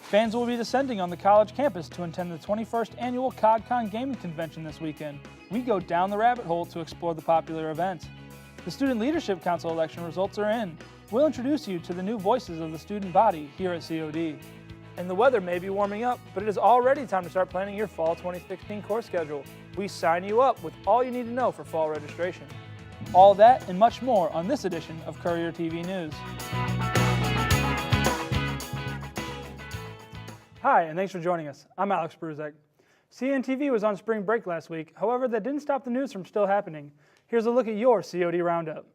Fans will be descending on the college campus to attend the 21st annual CODCON Gaming Convention this weekend. We go down the rabbit hole to explore the popular event. The Student Leadership Council election results are in. We'll introduce you to the new voices of the student body here at COD. And the weather may be warming up, but it is already time to start planning your Fall 2016 course schedule. We sign you up with all you need to know for fall registration. All that and much more on this edition of Courier TV News. Hi, and thanks for joining us. I'm Alex Bruzek. CNTV was on spring break last week, however, that didn't stop the news from still happening. Here's a look at your COD Roundup.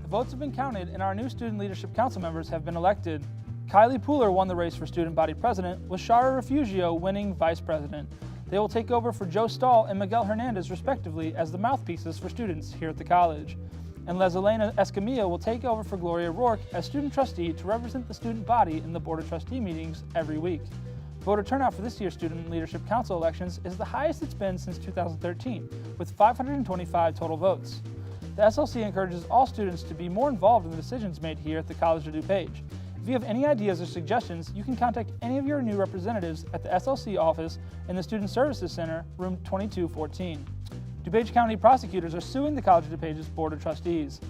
The votes have been counted and our new Student Leadership Council members have been elected. Kylie Pooler won the race for Student Body President, with Shara Refugio winning Vice President. They will take over for Joe Stahl and Miguel Hernandez, respectively, as the mouthpieces for students here at the college. And Leselena Escamilla will take over for Gloria Rourke as student trustee to represent the student body in the Board of Trustee meetings every week. Voter turnout for this year's Student Leadership Council elections is the highest it's been since 2013, with 525 total votes. The SLC encourages all students to be more involved in the decisions made here at the College of DuPage. If you have any ideas or suggestions, you can contact any of your new representatives at the SLC office in the Student Services Center, room 2214. DuPage County prosecutors are suing the College of DuPage's Board of Trustees.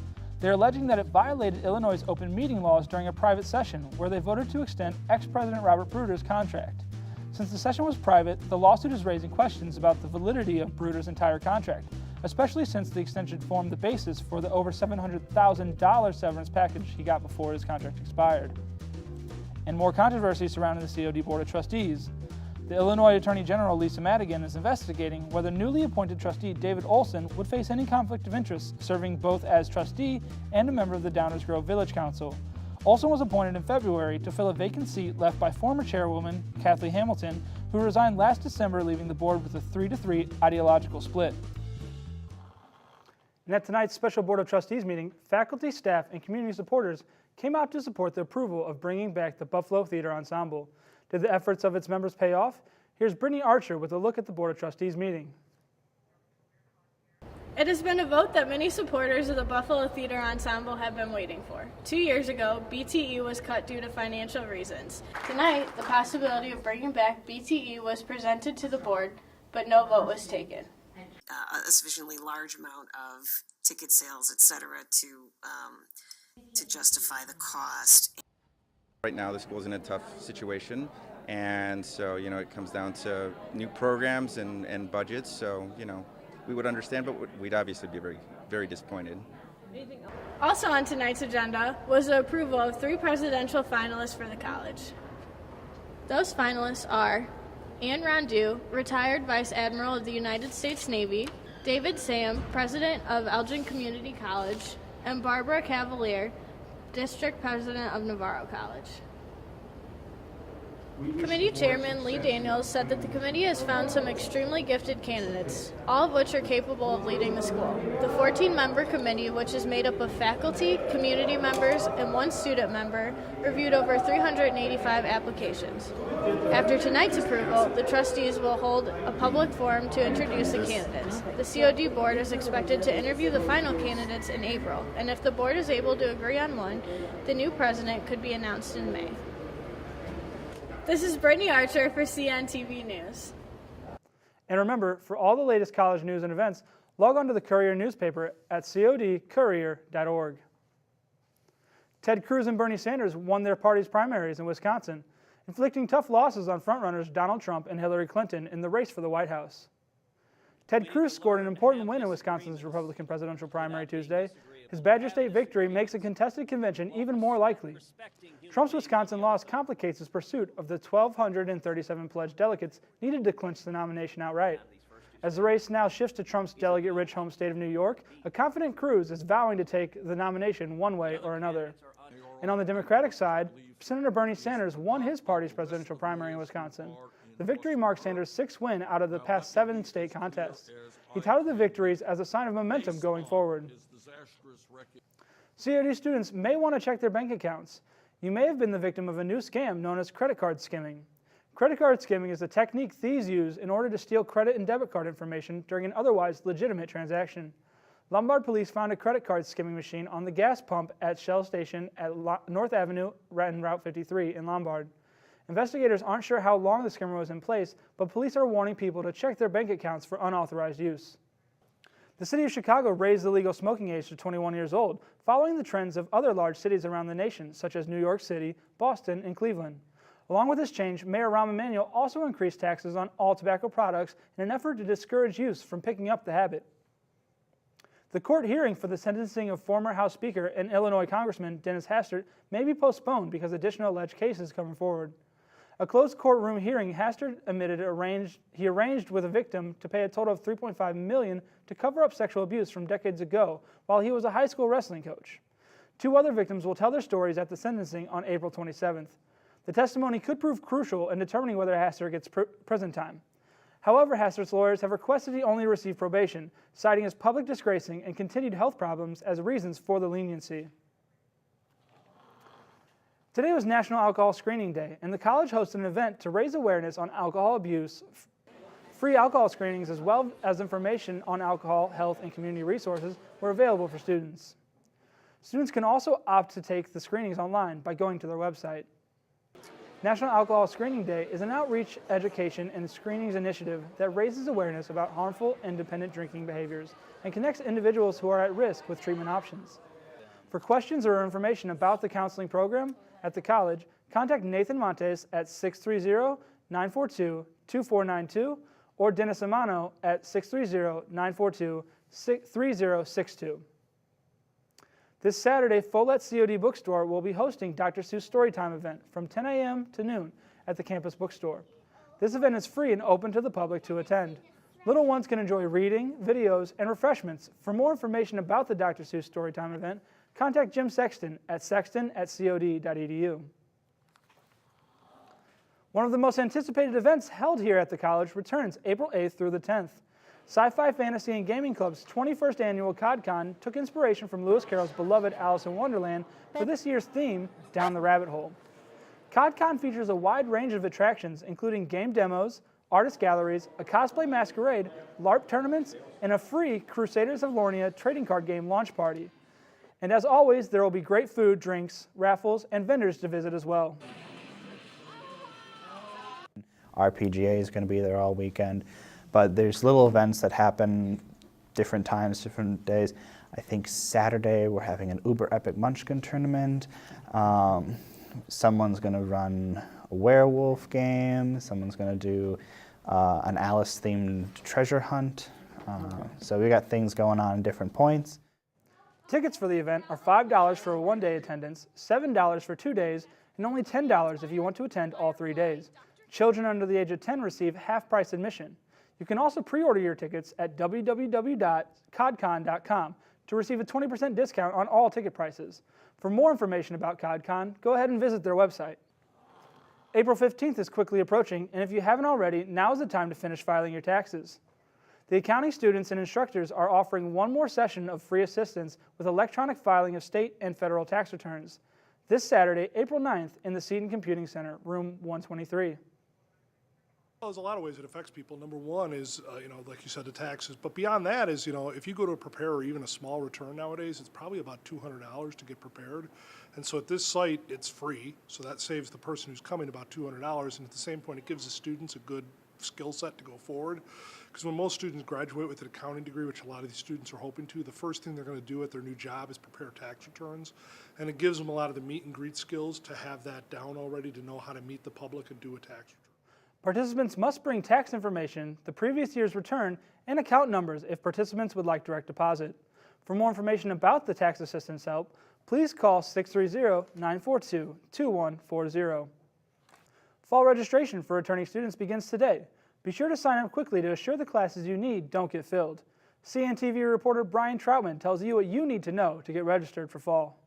They're alleging that it violated Illinois' open meeting laws during a private session where they voted to extend ex-President Robert Bruder's contract. Since the session was private, the lawsuit is raising questions about the validity of Bruder's entire contract, especially since the extension formed the basis for the over $700,000 severance package he got before his contract expired. And more controversy surrounding the COD Board of Trustees. The Illinois Attorney General Lisa Madigan is investigating whether newly appointed trustee David Olson would face any conflict of interest serving both as trustee and a member of the Downers Grove Village Council. Olson was appointed in February to fill a vacant seat left by former chairwoman Kathleen Hamilton, who resigned last December, leaving the board with a 3-3 ideological split. And at tonight's special Board of Trustees meeting, faculty, staff, and community supporters came out to support the approval of bringing back the Buffalo Theater Ensemble. Did the efforts of its members pay off? Here's Brittany Archer with a look at the Board of Trustees meeting. It has been a vote that many supporters of the Buffalo Theater Ensemble have been waiting for. 2 years ago, BTE was cut due to financial reasons. Tonight, the possibility of bringing back BTE was presented to the board, but no vote was taken. A sufficiently large amount of ticket sales, etc., to justify the cost. Right now, the school's in a tough situation, and so it comes down to new programs and budgets. So we would understand, but we'd obviously be very, very disappointed. Also on tonight's agenda was the approval of 3 presidential finalists for the college. Those finalists are Anne Rondeau, retired Vice Admiral of the United States Navy, David Sam, President of Elgin Community College, and Barbara Cavalier, District President of Navarro College. Committee Chairman Lee Daniels said that the committee has found some extremely gifted candidates, all of which are capable of leading the school. The 14-member committee, which is made up of faculty, community members, and 1 student member, reviewed over 385 applications. After tonight's approval, the trustees will hold a public forum to introduce the candidates. The COD board is expected to interview the final candidates in April, and if the board is able to agree on one, the new president could be announced in May. This is Brittany Archer for CNTV News. And remember, for all the latest college news and events, log on to the Courier newspaper at codcourier.org. Ted Cruz and Bernie Sanders won their party's primaries in Wisconsin, inflicting tough losses on frontrunners Donald Trump and Hillary Clinton in the race for the White House. Ted Cruz scored an important win in Wisconsin's Republican presidential primary Tuesday. His Badger State victory makes a contested convention even more likely. Trump's Wisconsin loss complicates his pursuit of the 1,237 pledged delegates needed to clinch the nomination outright. As the race now shifts to Trump's delegate-rich home state of New York, a confident Cruz is vowing to take the nomination one way or another. And on the Democratic side, Senator Bernie Sanders won his party's presidential primary in Wisconsin. The victory marks Sanders' 6th win out of the past 7 state contests. He touted the victories as a sign of momentum going forward. COD students may want to check their bank accounts. You may have been the victim of a new scam known as credit card skimming. Credit card skimming is a technique thieves use in order to steal credit and debit card information during an otherwise legitimate transaction. Lombard police found a credit card skimming machine on the gas pump at Shell Station at North Avenue and Route 53 in Lombard. Investigators aren't sure how long the skimmer was in place, but police are warning people to check their bank accounts for unauthorized use. The city of Chicago raised the legal smoking age to 21 years old, following the trends of other large cities around the nation, such as New York City, Boston, and Cleveland. Along with this change, Mayor Rahm Emanuel also increased taxes on all tobacco products in an effort to discourage youth from picking up the habit. The court hearing for the sentencing of former House Speaker and Illinois Congressman Dennis Hastert may be postponed because additional alleged cases coming forward. A closed courtroom hearing, Hastert admitted he arranged with a victim to pay a total of $3.5 million to cover up sexual abuse from decades ago while he was a high school wrestling coach. 2 other victims will tell their stories at the sentencing on April 27th. The testimony could prove crucial in determining whether Hastert gets prison time. However, Hastert's lawyers have requested he only receive probation, citing his public disgracing and continued health problems as reasons for the leniency. Today was National Alcohol Screening Day, and the college hosted an event to raise awareness on alcohol abuse. Free alcohol screenings as well as information on alcohol, health, and community resources were available for students. Students can also opt to take the screenings online by going to their website. National Alcohol Screening Day is an outreach, education, and screenings initiative that raises awareness about harmful and dependent drinking behaviors and connects individuals who are at risk with treatment options. For questions or information about the counseling program at the college, contact Nathan Montes at 630-942-2492 or Dennis Amano at 630-942-3062. This Saturday, Follett COD Bookstore will be hosting Dr. Seuss Storytime event from 10 a.m. to noon at the campus bookstore. This event is free and open to the public to attend. Little ones can enjoy reading, videos, and refreshments. For more information about the Dr. Seuss Storytime event, contact Jim Sexton at sexton@cod.edu. One of the most anticipated events held here at the college returns April 8th through the 10th. Sci-Fi, Fantasy, and Gaming Club's 21st annual CODCON took inspiration from Lewis Carroll's beloved Alice in Wonderland for this year's theme, Down the Rabbit Hole. CODCON features a wide range of attractions, including game demos, artist galleries, a cosplay masquerade, LARP tournaments, and a free Crusaders of Lornia trading card game launch party. And as always, there will be great food, drinks, raffles, and vendors to visit as well. RPGA is going to be there all weekend. But there's little events that happen different times, different days. I think Saturday we're having an Uber Epic Munchkin tournament. Someone's going to run a werewolf game. Someone's going to do an Alice-themed treasure hunt. So we got things going on in different points. Tickets for the event are $5 for a one-day attendance, $7 for 2 days, and only $10 if you want to attend all 3 days. Children under the age of 10 receive half-price admission. You can also pre-order your tickets at www.codcon.com to receive a 20% discount on all ticket prices. For more information about CODCON, go ahead and visit their website. April 15th is quickly approaching, and if you haven't already, now is the time to finish filing your taxes. The accounting students and instructors are offering one more session of free assistance with electronic filing of state and federal tax returns. This Saturday, April 9th, in the Seton Computing Center, room 123. Well, there's a lot of ways it affects people. Number one is, like you said, the taxes. But beyond that is, if you go to a preparer, even a small return nowadays, it's probably about $200 to get prepared. And so at this site, it's free. So that saves the person who's coming about $200. And at the same point, it gives the students a good skill set to go forward. Because when most students graduate with an accounting degree, which a lot of these students are hoping to, the first thing they're going to do at their new job is prepare tax returns. And it gives them a lot of the meet and greet skills to have that down already, to know how to meet the public and do a tax return. Participants must bring tax information, the previous year's return, and account numbers if participants would like direct deposit. For more information about the tax assistance help, please call 630-942-2140. Fall registration for returning students begins today. Be sure to sign up quickly to assure the classes you need don't get filled. CNTV reporter Brian Troutman tells you what you need to know to get registered for fall.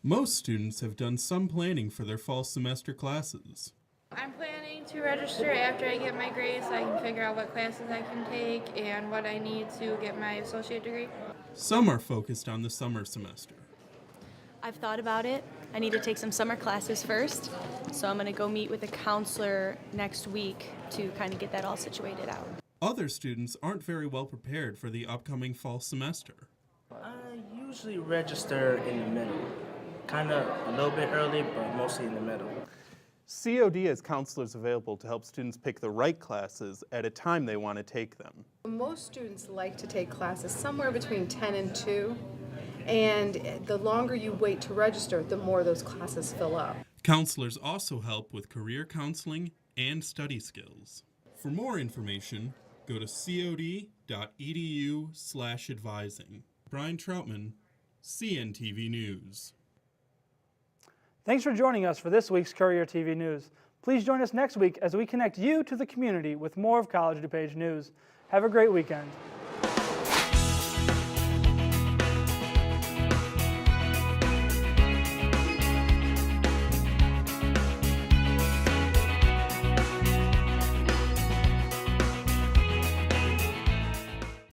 Most students have done some planning for their fall semester classes. I'm planning to register after I get my grades so I can figure out what classes I can take and what I need to get my associate degree. Some are focused on the summer semester. I've thought about it. I need to take some summer classes first, so I'm going to go meet with a counselor next week to kind of get that all situated out. Other students aren't very well prepared for the upcoming fall semester. I usually register in the middle. Kind of a little bit early, but mostly in the middle. COD has counselors available to help students pick the right classes at a time they want to take them. Most students like to take classes somewhere between 10 and 2, and the longer you wait to register, the more those classes fill up. Counselors also help with career counseling and study skills. For more information, go to cod.edu/advising. Brian Troutman, CNTV News. Thanks for joining us for this week's Courier TV News. Please join us next week as we connect you to the community with more of College DuPage news. Have a great weekend.